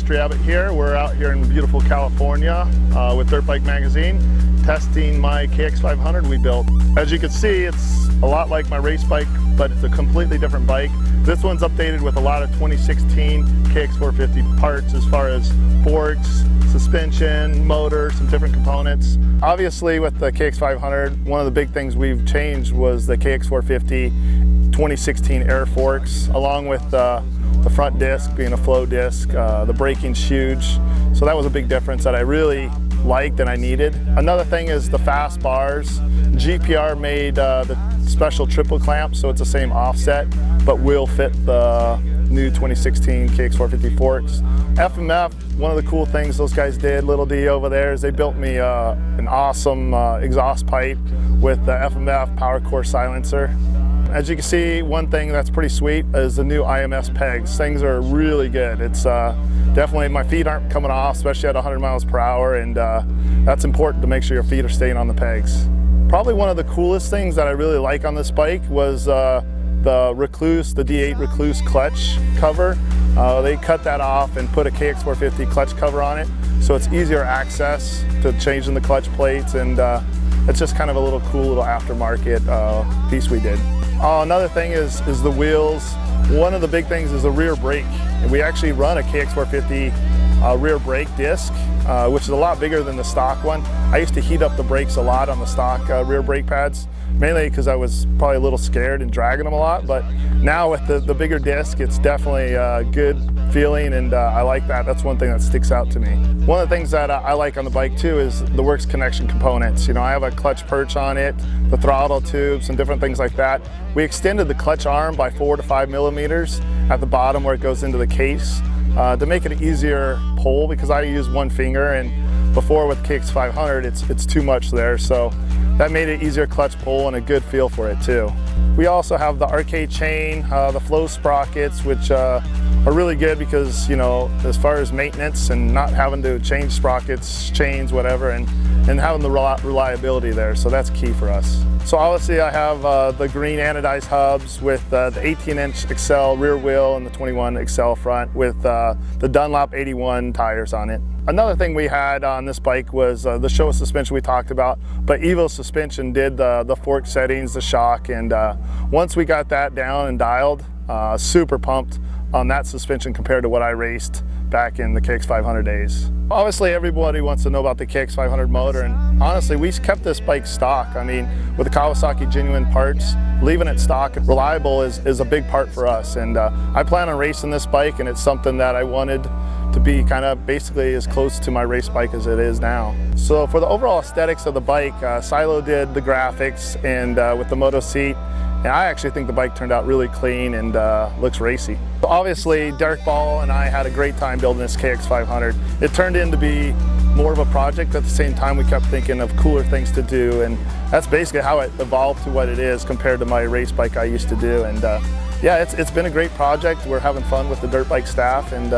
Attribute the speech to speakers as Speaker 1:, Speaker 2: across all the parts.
Speaker 1: Destry Abbott here. We're out here in beautiful California with Dirt Bike Magazine, testing my Kx500 we built. As you can see, it's a lot like my race bike, but it's a completely different bike. This one's updated with a lot of 2016 Kx450 parts as far as forks, suspension, motor, some different components. Obviously with the Kx500, one of the big things we've changed was the Kx450 2016 air forks, along with the front disc being a Flo disc. The braking's huge, so that was a big difference that I really liked and I needed. Another thing is the fast bars. GPR made the special triple clamp, so it's the same offset, but will fit the new 2016 Kx450 forks. FMF, one of the cool things those guys did, Little D over there, is they built me an awesome exhaust pipe with the FMF power core silencer. As you can see, one thing that's pretty sweet is the new IMS pegs. Things are really good. It's definitely, my feet aren't coming off, especially at 100 miles per hour, and that's important to make sure your feet are staying on the pegs. Probably one of the coolest things that I really like on this bike was the REKLUSE, the D8 REKLUSE clutch cover. They cut that off and put a Kx450 clutch cover on it, so it's easier access to changing the clutch plates, and it's just kind of a little cool little aftermarket piece we did. Another thing is the wheels. One of the big things is the rear brake. And we actually run a Kx450 rear brake disc, which is a lot bigger than the stock one. I used to heat up the brakes a lot on the stock rear brake pads, mainly because I was probably a little scared and dragging them a lot, but now with the bigger disc, it's definitely a good feeling, and I like that. That's one thing that sticks out to me. One of the things that I like on the bike too is the works connection components. You know, I have a clutch perch on it, the throttle tubes and different things like that. We extended the clutch arm by 4 to 5 millimeters at the bottom where it goes into the case to make it an easier pull, because I use one finger, and before with Kx500 it's too much there, so that made it easier clutch pull and a good feel for it too. We also have the arcade chain, the Flo Sprockets, which are really good because, you know, as far as maintenance and not having to change sprockets, chains, whatever, and having the reliability there, so that's key for us. So obviously I have the green anodized hubs with the 18-inch Excel rear wheel and the 21 Excel front with the Dunlop 81 tires on it. Another thing we had on this bike was the Showa suspension we talked about, but Evo suspension did the fork settings, the shock, and once we got that down and dialed, super pumped on that suspension compared to what I raced back in the Kx500 days. Obviously everybody wants to know about the Kx500 motor, and honestly we kept this bike stock. I mean, with the Kawasaki genuine parts, leaving it stock and reliable is a big part for us, and I plan on racing this bike, and it's something that I wanted to be kind of basically as close to my race bike as it is now. So for the overall aesthetics of the bike, Silo did the graphics and with the moto seat, and I actually think the bike turned out really clean and looks racy. Obviously, Derek Ball and I had a great time building this Kx500. It turned into be more of a project. At the same time, we kept thinking of cooler things to do, and that's basically how it evolved to what it is compared to my race bike I used to do. And yeah, it's been a great project. We're having fun with the dirt bike staff and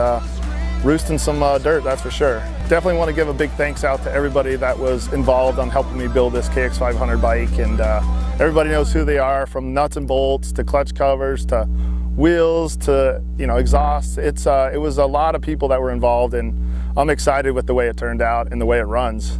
Speaker 1: roosting some dirt, that's for sure. Definitely want to give a big thanks out to everybody that was involved on helping me build this Kx500 bike, and everybody knows who they are, from nuts and bolts to clutch covers to wheels to, you know, exhaust. It was a lot of people that were involved, and I'm excited with the way it turned out and the way it runs.